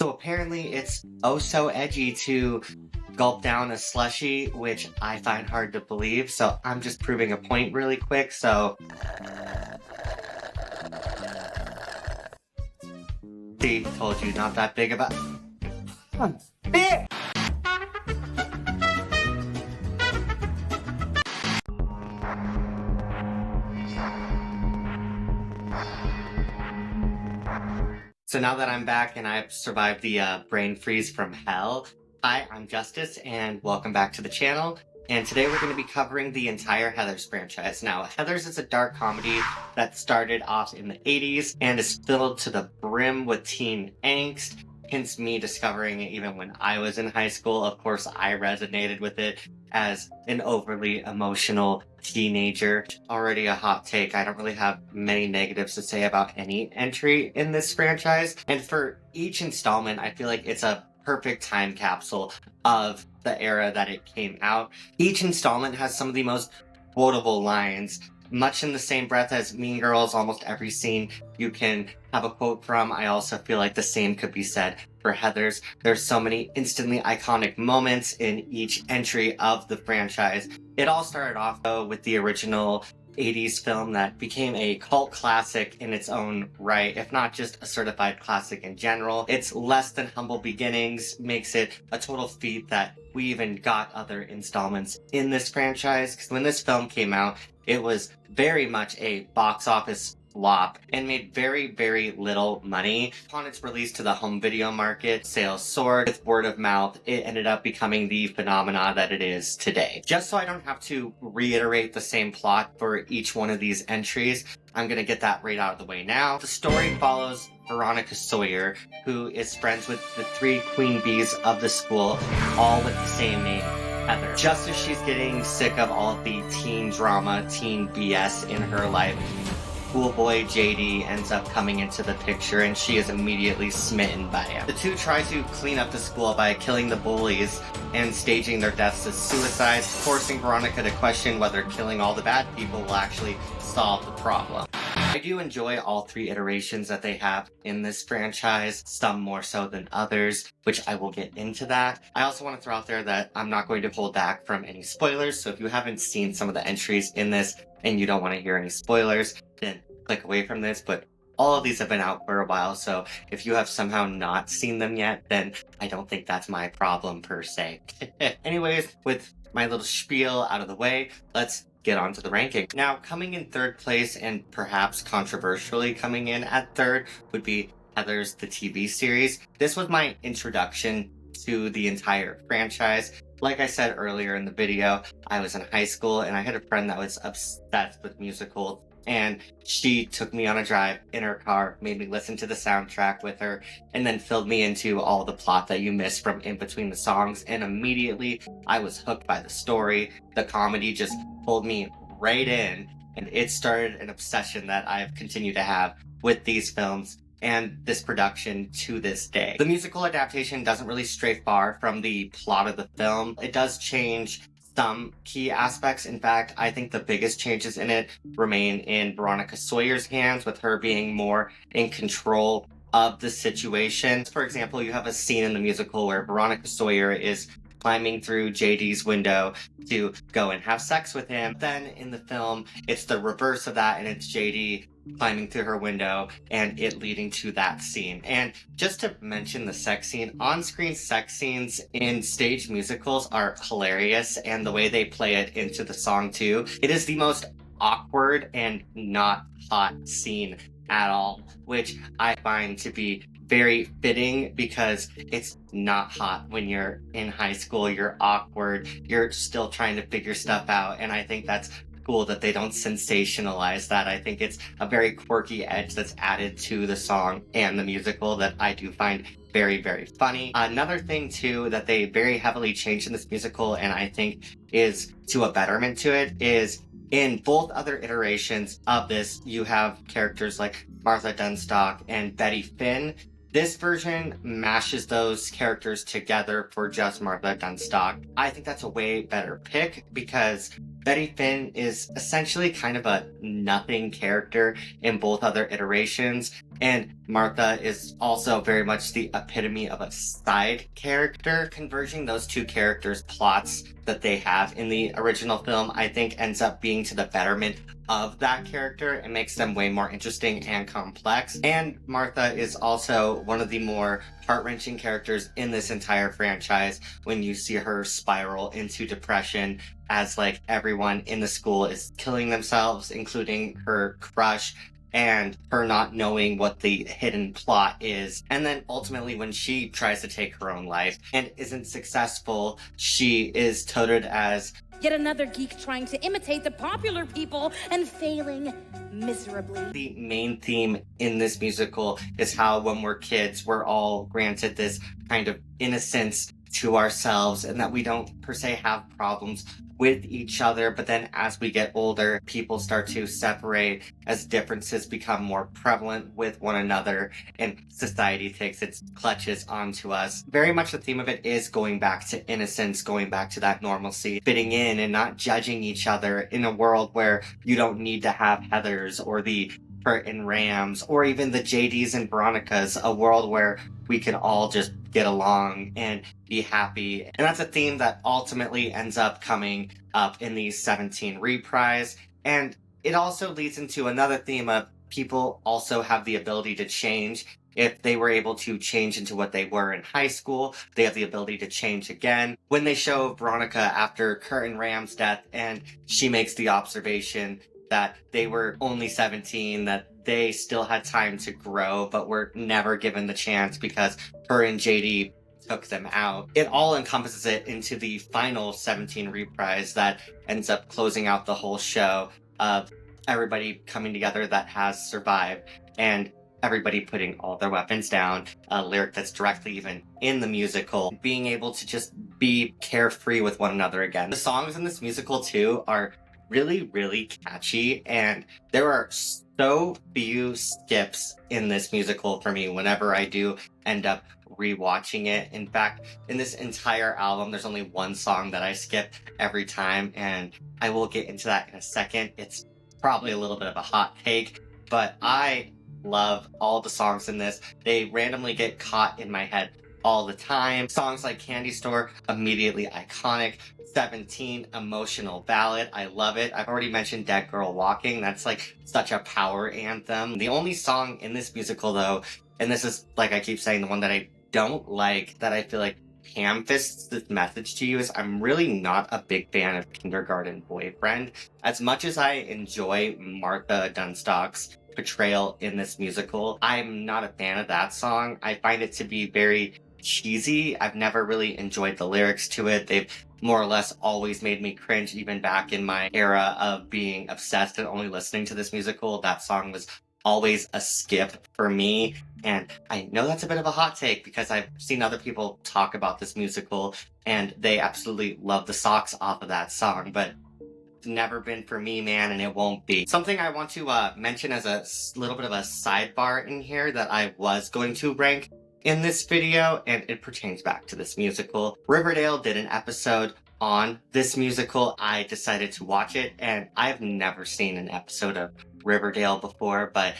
So apparently it's oh so edgy to gulp down a slushie, which I find hard to believe, so I'm just proving a point really quick, so... See, told you, not that big about... Big! So now that I'm back and I've survived the brain freeze from hell, hi, I'm Justice, and welcome back to the channel. And today we're going to be covering the entire Heathers franchise. Now, Heathers is a dark comedy that started off in the 80s and is filled to the brim with teen angst. Hence me discovering it even when I was in high school. Of course, I resonated with it as an overly emotional teenager. Already a hot take. I don't really have many negatives to say about any entry in this franchise. And for each installment, I feel like it's a perfect time capsule of the era that it came out. Each installment has some of the most quotable lines. Much in the same breath as Mean Girls, almost every scene you can have a quote from. I also feel like the same could be said for Heathers. There's so many instantly iconic moments in each entry of the franchise. It all started off, though, with the original 80s film that became a cult classic in its own right, if not just a certified classic in general. Its less than humble beginnings makes it a total feat that we even got other installments in this franchise, because when this film came out, it was very much a box office flop and made very, very little money. Upon its release to the home video market, sales soared. With word of mouth, it ended up becoming the phenomena that it is today. Just so I don't have to reiterate the same plot for each one of these entries, I'm gonna get that right out of the way now. The story follows Veronica Sawyer, who is friends with the three queen bees of the school, all with the same name, Heather. Just as she's getting sick of all the teen drama, teen BS in her life, cool boy JD ends up coming into the picture and she is immediately smitten by him. The two try to clean up the school by killing the bullies and staging their deaths as suicides, forcing Veronica to question whether killing all the bad people will actually solve the problem. I do enjoy all three iterations that they have in this franchise, some more so than others, which I will get into that. I also want to throw out there that I'm not going to hold back from any spoilers, so if you haven't seen some of the entries in this and you don't want to hear any spoilers, then click away from this, but all of these have been out for a while, so if you have somehow not seen them yet, then I don't think that's my problem per se. Anyways, with my little spiel out of the way, let's get on to the ranking. Now, coming in third place, and perhaps controversially coming in at third, would be Heathers the TV series. This was my introduction to the entire franchise. Like I said earlier in the video, I was in high school and I had a friend that was obsessed with musicals, and she took me on a drive in her car, made me listen to the soundtrack with her, and then filled me into all the plot that you miss from in between the songs, and immediately I was hooked by the story. The comedy just pulled me right in, and it started an obsession that I've continued to have with these films and this production to this day. The musical adaptation doesn't really stray far from the plot of the film. It does change some key aspects. In fact, I think the biggest changes in it remain in Veronica Sawyer's hands, with her being more in control of the situation. For example, you have a scene in the musical where Veronica Sawyer is climbing through JD's window to go and have sex with him. Then in the film, it's the reverse of that, and it's JD climbing through her window and it leading to that scene. And just to mention the sex scene, on-screen sex scenes in stage musicals are hilarious, and the way they play it into the song too. It is the most awkward and not hot scene at all, which I find to be very fitting because it's not hot when you're in high school. You're awkward, you're still trying to figure stuff out, and I think that's cool that they don't sensationalize that. I think it's a very quirky edge that's added to the song and the musical that I do find very, very funny. Another thing too that they very heavily changed in this musical, and I think is to a betterment to it, is in both other iterations of this, you have characters like Martha Dunstock and Betty Finn. This version mashes those characters together for just Martha Dunstock. I think that's a way better pick because Betty Finn is essentially kind of a nothing character in both other iterations, And Martha is also very much the epitome of a side character. Converging those two characters' plots that they have in the original film, I think ends up being to the betterment of that character and makes them way more interesting and complex. And Martha is also one of the more heart-wrenching characters in this entire franchise when you see her spiral into depression as like everyone in the school is killing themselves, including her crush, and her not knowing what the hidden plot is. And then ultimately when she tries to take her own life and isn't successful, she is touted as yet another geek trying to imitate the popular people and failing miserably. The main theme in this musical is how when we're kids, we're all granted this kind of innocence to ourselves and that we don't per se have problems with each other. But then as we get older, people start to separate as differences become more prevalent with one another and society takes its clutches onto us. Very much the theme of it is going back to innocence, going back to that normalcy, fitting in and not judging each other in a world where you don't need to have Heathers or the Kurt and Rams or even the JDs and Veronicas, a world where we can all just get along and be happy. And that's a theme that ultimately ends up coming up in the 17 reprise. And it also leads into another theme of people also have the ability to change. If they were able to change into what they were in high school, they have the ability to change again. When they show Veronica after Kurt and Ram's death and she makes the observation that they were only 17, that they still had time to grow, but were never given the chance because her and JD took them out. It all encompasses it into the final 17 reprise that ends up closing out the whole show of everybody coming together that has survived and everybody putting all their weapons down, a lyric that's directly even in the musical, being able to just be carefree with one another again. The songs in this musical too are really, really catchy, and there are so few skips in this musical for me whenever I do end up rewatching it. In fact, in this entire album, there's only one song that I skip every time, and I will get into that in a second. It's probably a little bit of a hot take, but I love all the songs in this. They randomly get caught in my head all the time. Songs like Candy Store, immediately iconic. 17, emotional ballad. I love it. I've already mentioned Dead Girl Walking. That's like such a power anthem. The only song in this musical though, and this is like I keep saying, the one that I don't like, that I feel like ham-fists this message to you, is I'm really not a big fan of Kindergarten Boyfriend. As much as I enjoy Martha Dunstock's portrayal in this musical, I'm not a fan of that song. I find it to be very cheesy. I've never really enjoyed the lyrics to it. They've more or less always made me cringe, even back in my era of being obsessed and only listening to this musical. That song was always a skip for me. And I know that's a bit of a hot take because I've seen other people talk about this musical and they absolutely love the socks off of that song, but it's never been for me, man, and it won't be. Something I want to mention as a little bit of a sidebar in here that I was going to rank in this video, and it pertains back to this musical. Riverdale did an episode on this musical. I decided to watch it, and I've never seen an episode of Riverdale before, but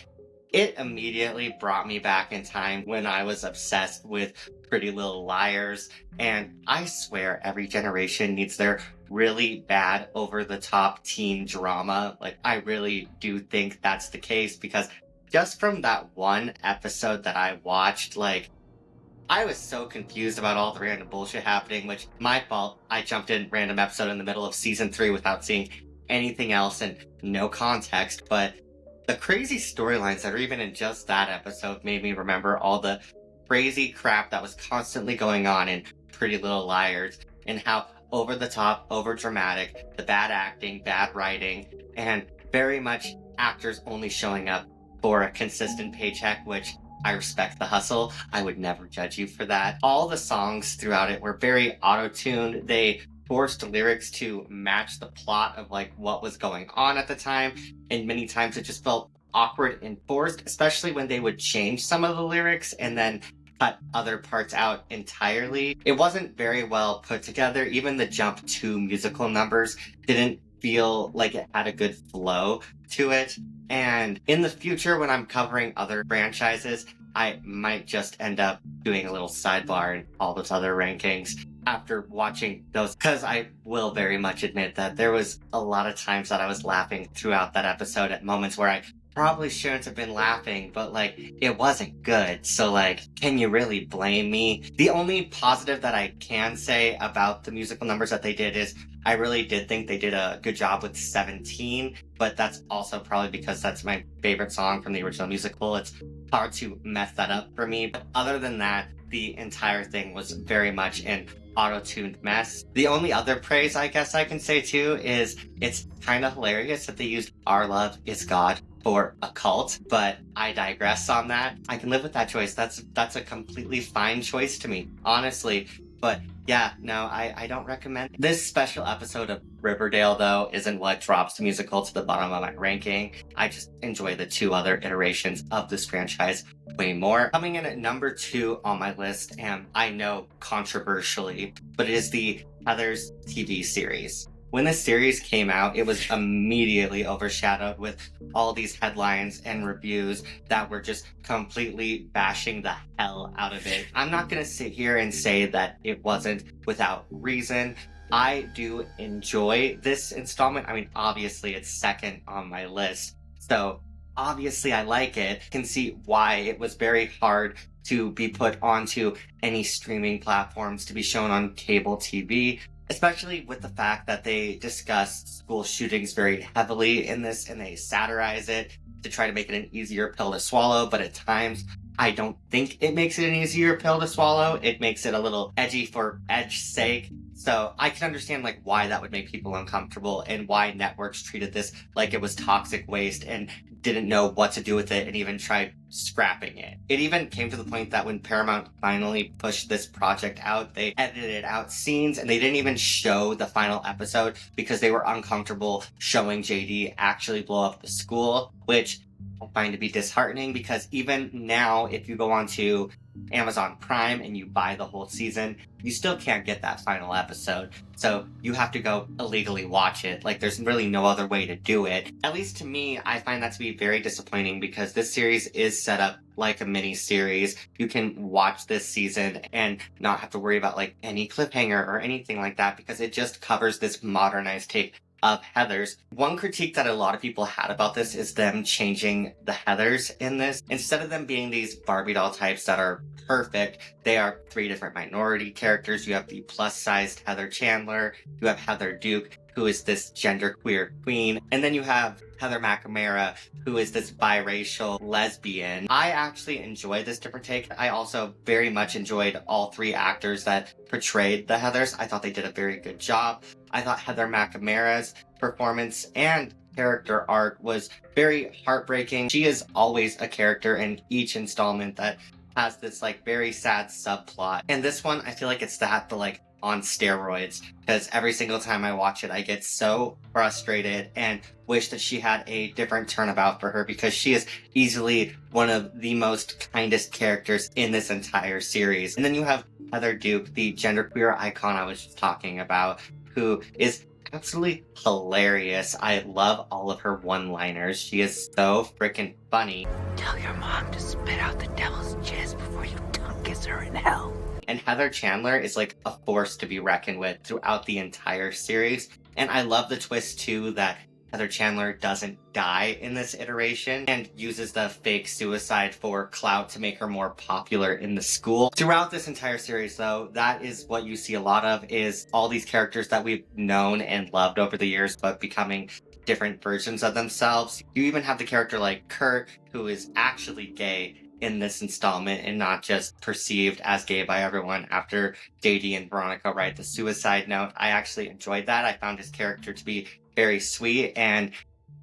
it immediately brought me back in time when I was obsessed with Pretty Little Liars, and I swear every generation needs their really bad over-the-top teen drama. Like, I really do think that's the case, because just from that one episode that I watched, like, I was so confused about all the random bullshit happening, which, my fault. I jumped in random episode in the middle of season 3 without seeing anything else and no context, but the crazy storylines that are even in just that episode made me remember all the crazy crap that was constantly going on in Pretty Little Liars, and how over the top, over dramatic, the bad acting, bad writing, and very much actors only showing up for a consistent paycheck, which I respect the hustle. I would never judge you for that. All the songs throughout it were very auto-tuned. They forced lyrics to match the plot of like what was going on at the time, and many times it just felt awkward and forced, especially when they would change some of the lyrics and then cut other parts out entirely. It wasn't very well put together. Even the jump to musical numbers didn't feel like it had a good flow to it. And in the future, when I'm covering other franchises, I might just end up doing a little sidebar in all those other rankings after watching those, because I will very much admit that there was a lot of times that I was laughing throughout that episode at moments where I probably shouldn't have been laughing, but like it wasn't good. So like, can you really blame me? The only positive that I can say about the musical numbers that they did is I really did think they did a good job with 17, but that's also probably because that's my favorite song from the original musical. It's hard to mess that up for me. But other than that, the entire thing was very much an auto-tuned mess. The only other praise I guess I can say too is it's kind of hilarious that they used Our Love Is God for a cult, but I digress on that. I can live with that choice. That's a completely fine choice to me, honestly. But yeah, no, I don't recommend. This special episode of Riverdale, though, isn't what drops the musical to the bottom of my ranking. I just enjoy the two other iterations of this franchise way more. Coming in at number 2 on my list, and I know controversially, but it is the Heathers TV series. When this series came out, it was immediately overshadowed with all these headlines and reviews that were just completely bashing the hell out of it. I'm not gonna sit here and say that it wasn't without reason. I do enjoy this installment. I mean, obviously it's second on my list, so obviously I like it. I can see why it was very hard to be put onto any streaming platforms, to be shown on cable TV. Especially with the fact that they discuss school shootings very heavily in this, and they satirize it to try to make it an easier pill to swallow, but at times I don't think it makes it an easier pill to swallow. It makes it a little edgy for edge's sake. So I can understand like why that would make people uncomfortable and why networks treated this like it was toxic waste and didn't know what to do with it and even tried scrapping it. It even came to the point that when Paramount finally pushed this project out, they edited out scenes and they didn't even show the final episode because they were uncomfortable showing JD actually blow up the school, which I find to be disheartening because even now, if you go onto Amazon Prime and you buy the whole season, you still can't get that final episode. So you have to go illegally watch it. Like there's really no other way to do it. At least to me, I find that to be very disappointing because this series is set up like a mini series. You can watch this season and not have to worry about like any cliffhanger or anything like that because it just covers this modernized take of Heathers. One critique that a lot of people had about this is them changing the Heathers in this. Instead of them being these Barbie doll types that are perfect, they are 3 different minority characters. You have the plus-sized Heather Chandler, you have Heather Duke, who is this genderqueer queen, and then you have Heather McNamara, who is this biracial lesbian. I actually enjoy this different take. I also very much enjoyed all 3 actors that portrayed the Heathers. I thought they did a very good job. I thought Heather McNamara's performance and character arc was very heartbreaking. She is always a character in each installment that has this like very sad subplot. And this one, I feel like it's that, but like on steroids, because every single time I watch it, I get so frustrated and wish that she had a different turnabout for her because she is easily one of the most kindest characters in this entire series. And then you have Heather Duke, the genderqueer icon I was just talking about, who is absolutely hilarious. I love all of her one-liners. She is so freaking funny. Tell your mom to spit out the devil's jizz before you tongue kiss her in hell. And Heather Chandler is like a force to be reckoned with throughout the entire series. And I love the twist too that Heather Chandler doesn't die in this iteration and uses the fake suicide for clout to make her more popular in the school. Throughout this entire series though, that is what you see a lot of, is all these characters that we've known and loved over the years but becoming different versions of themselves. You even have the character like Kurt, who is actually gay in this installment and not just perceived as gay by everyone after JD and Veronica write the suicide note. I actually enjoyed that. I found his character to be very sweet, and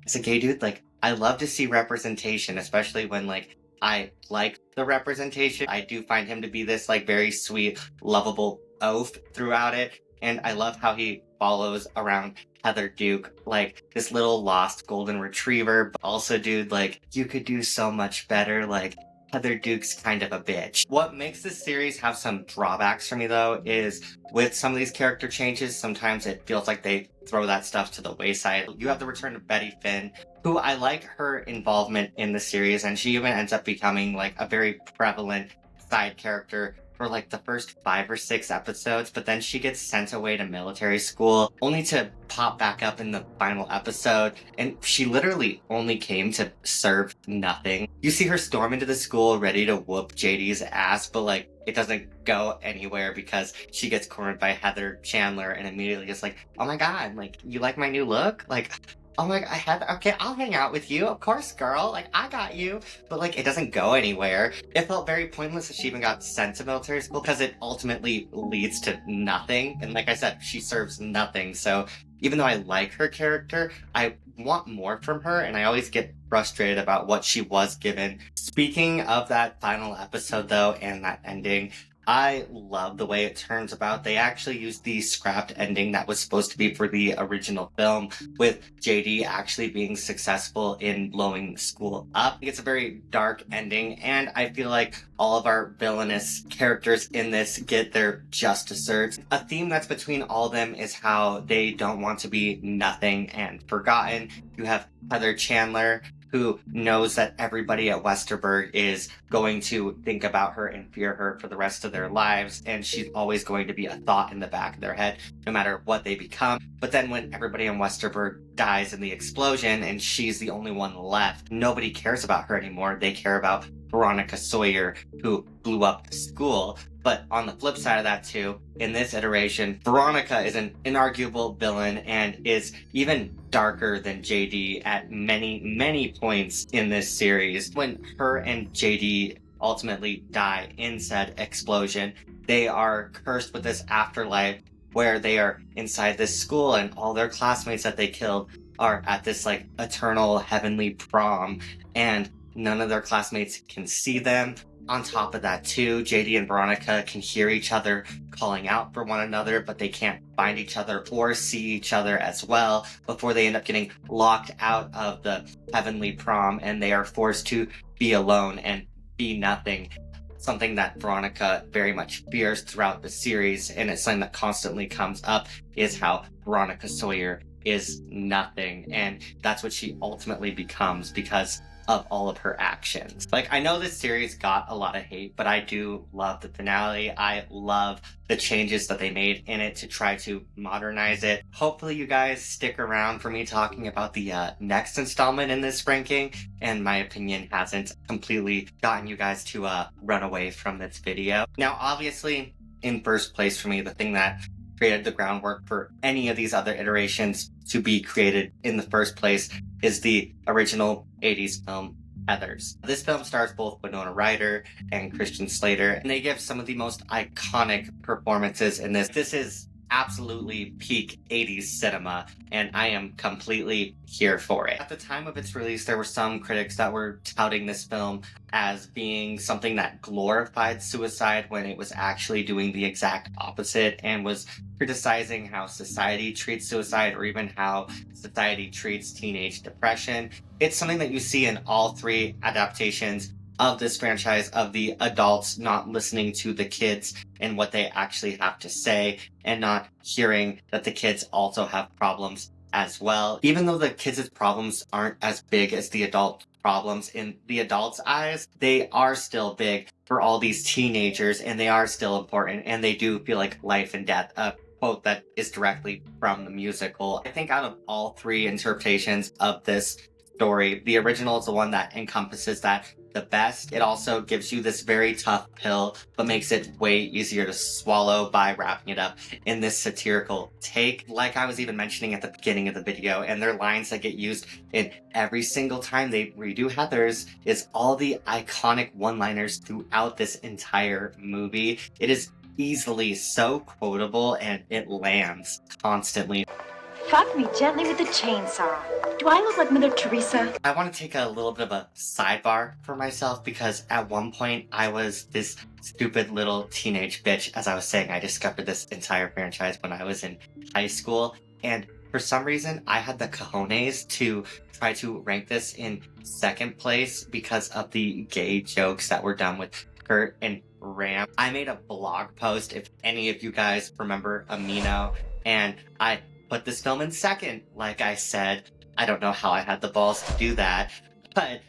as a gay dude, like, I love to see representation, especially when like I like the representation. I do find him to be this like very sweet, lovable oaf throughout it, and I love how he follows around Heather Duke like this little lost golden retriever, but also dude, like, you could do so much better. Like, Heather Duke's kind of a bitch. What makes this series have some drawbacks for me, though, is with some of these character changes, sometimes it feels like they throw that stuff to the wayside. You have the return of Betty Finn, who I like her involvement in the series, and she even ends up becoming like a very prevalent side character for like the first 5 or 6 episodes, but then she gets sent away to military school only to pop back up in the final episode, and she literally only came to serve nothing. You see her storm into the school ready to whoop JD's ass, but like it doesn't go anywhere because she gets cornered by Heather Chandler and immediately is like, oh my god, like, you like my new look? Like, oh my god, Heather, okay, I'll hang out with you. Of course, girl. Like, I got you. But, like, it doesn't go anywhere. It felt very pointless that she even got sent to military school because it ultimately leads to nothing. And like I said, she serves nothing. So even though I like her character, I want more from her, and I always get frustrated about what she was given. Speaking of that final episode, though, and that ending, I love the way it turns about. They actually used the scrapped ending that was supposed to be for the original film, with JD actually being successful in blowing school up. It's a very dark ending, and I feel like all of our villainous characters in this get their just desserts. A theme that's between all of them is how they don't want to be nothing and forgotten. You have Heather Chandler, who knows that everybody at Westerberg is going to think about her and fear her for the rest of their lives, and she's always going to be a thought in the back of their head, no matter what they become. But then when everybody in Westerberg dies in the explosion and she's the only one left, nobody cares about her anymore. They care about Veronica Sawyer, who blew up the school. But on the flip side of that too, in this iteration, Veronica is an inarguable villain and is even darker than JD at many, many points in this series. When her and JD ultimately die in said explosion, they are cursed with this afterlife where they are inside this school and all their classmates that they killed are at this like eternal heavenly prom, and none of their classmates can see them. On top of that too, JD and Veronica can hear each other calling out for one another, but they can't find each other or see each other as well before they end up getting locked out of the heavenly prom, and they are forced to be alone and be nothing. Something that Veronica very much fears throughout the series, and it's something that constantly comes up, is how Veronica Sawyer is nothing, and that's what she ultimately becomes because of all of her actions. Like, I know this series got a lot of hate, but I do love the finale. I love the changes that they made in it to try to modernize it. Hopefully you guys stick around for me talking about the next installment in this ranking, and my opinion hasn't completely gotten you guys to run away from this video. Now, obviously, in first place for me, the thing that created the groundwork for any of these other iterations to be created in the first place is the original 80s film Heathers. This film stars both Winona Ryder and Christian Slater, and they give some of the most iconic performances in this. This is absolutely peak 80s cinema, and I am completely here for it. At the time of its release, there were some critics that were touting this film as being something that glorified suicide when it was actually doing the exact opposite, and was criticizing how society treats suicide, or even how society treats teenage depression. It's something that you see in all 3 adaptations of this franchise, of the adults not listening to the kids and what they actually have to say, and not hearing that the kids also have problems as well. Even though the kids' problems aren't as big as the adult problems in the adults' eyes, they are still big for all these teenagers, and they are still important, and they do feel like life and death. A quote that is directly from the musical. I think out of all 3 interpretations of this story, the original is the one that encompasses that the best. It also gives you this very tough pill, but makes it way easier to swallow by wrapping it up in this satirical take. Like I was even mentioning at the beginning of the video, and their lines that get used in every single time they redo Heathers is all the iconic one-liners throughout this entire movie. It is easily so quotable, and it lands constantly. Fuck me gently with the chainsaw. Do I look like Mother Teresa? I want to take a little bit of a sidebar for myself, because at one point I was this stupid little teenage bitch. As I was saying, I discovered this entire franchise when I was in high school, and For some reason, I had the cojones to try to rank this in second place because of the gay jokes that were done with Kurt and Ram. I made a blog post, if any of you guys remember Amino, and I put this film in second, like I said. I don't know how I had the balls to do that, but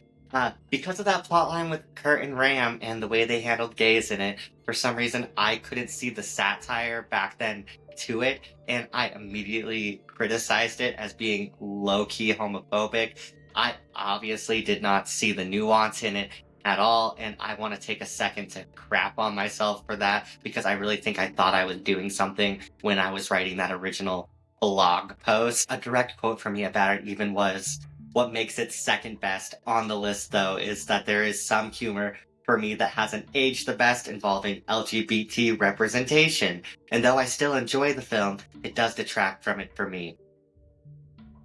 because of that plotline with Kurt and Ram and the way they handled gays in it, for some reason I couldn't see the satire back then to it, and I immediately criticized it as being low-key homophobic. I obviously did not see the nuance in it at all, and I want to take a second to crap on myself for that, because I really think I thought I was doing something when I was writing that original blog post. A direct quote from me about it even was, "What makes it second best on the list, though, is that there is some humor for me that hasn't aged the best involving LGBT representation. And though I still enjoy the film, it does detract from it for me."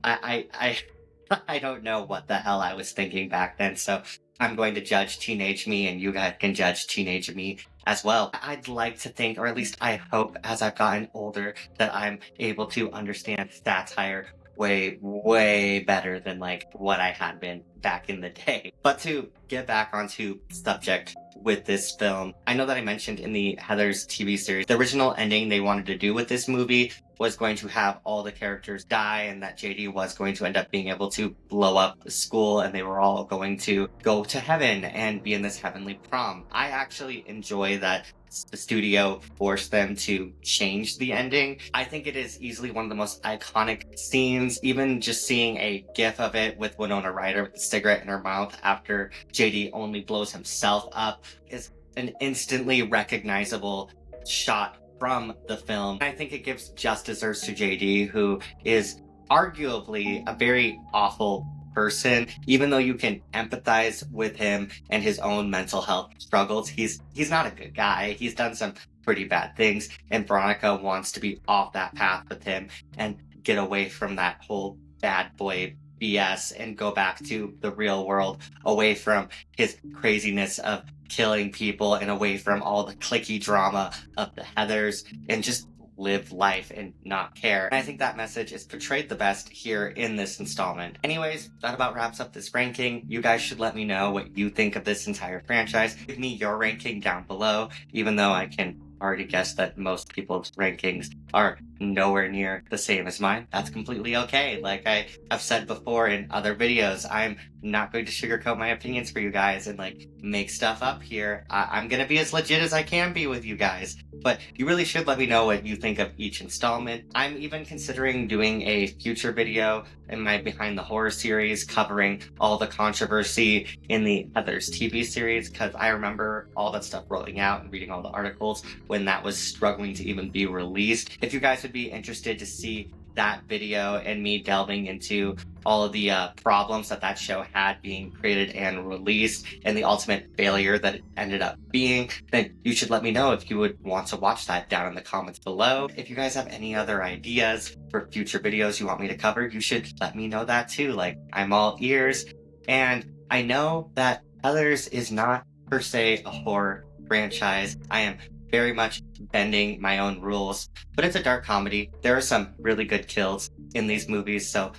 I don't know what the hell I was thinking back then, so I'm going to judge teenage me, and you guys can judge teenage me as well. I'd like to think, or at least I hope, as I've gotten older, that I'm able to understand satire way better than like what I had been back in the day. But to get back onto subject with this film, I know that I mentioned in the Heathers TV series, the original ending they wanted to do with this movie was going to have all the characters die, and that JD was going to end up being able to blow up the school, and they were all going to go to heaven and be in this heavenly prom. I actually enjoy that the studio forced them to change the ending. I think it is easily one of the most iconic scenes. Even just seeing a gif of it with Winona Ryder with the cigarette in her mouth after JD only blows himself up is an instantly recognizable shot from the film. I think it gives just deserts to JD, who is arguably a very awful person. Even though you can empathize with him and his own mental health struggles, he's not a good guy. He's done some pretty bad things, and Veronica wants to be off that path with him and get away from that whole bad boy BS and go back to the real world, away from his craziness of killing people and away from all the cliquey drama of the Heathers, and just live life and not care. And I think that message is portrayed the best here in this installment. Anyways, that about wraps up this ranking. You guys should let me know what you think of this entire franchise. Give me your ranking down below, even though I can already guess that most people's rankings are nowhere near the same as mine. That's completely okay. Like I have said before in other videos, I'm not going to sugarcoat my opinions for you guys and like make stuff up here. I'm gonna be as legit as I can be with you guys. But you really should let me know what you think of each installment. I'm even considering doing a future video in my Behind the Horror series covering all the controversy in the Heathers TV series, because I remember all that stuff rolling out and reading all the articles when that was struggling to even be released. If you guys would be interested to see that video and me delving into all of the problems that show had being created and released and the ultimate failure that it ended up being, then you should let me know if you would want to watch that down in the comments below. If you guys have any other ideas for future videos you want me to cover, you should let me know that too. Like, I'm all ears. And I know that Heathers is not per se a horror franchise. I am very much bending my own rules, but it's a dark comedy. There are some really good kills in these movies, so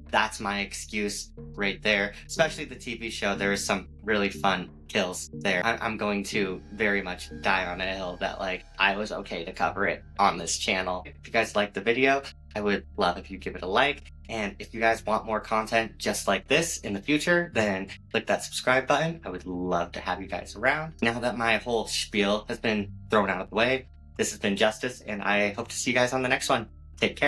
that's my excuse right there. Especially the TV show, there is some really fun kills there. I'm going to very much die on a hill that like I was okay to cover it on this channel. If you guys liked the video, I would love if you give it a like. And if you guys want more content just like this in the future, then click that subscribe button. I would love to have you guys around. Now that my whole spiel has been thrown out of the way, this has been Justice, and I hope to see you guys on the next one. Take care.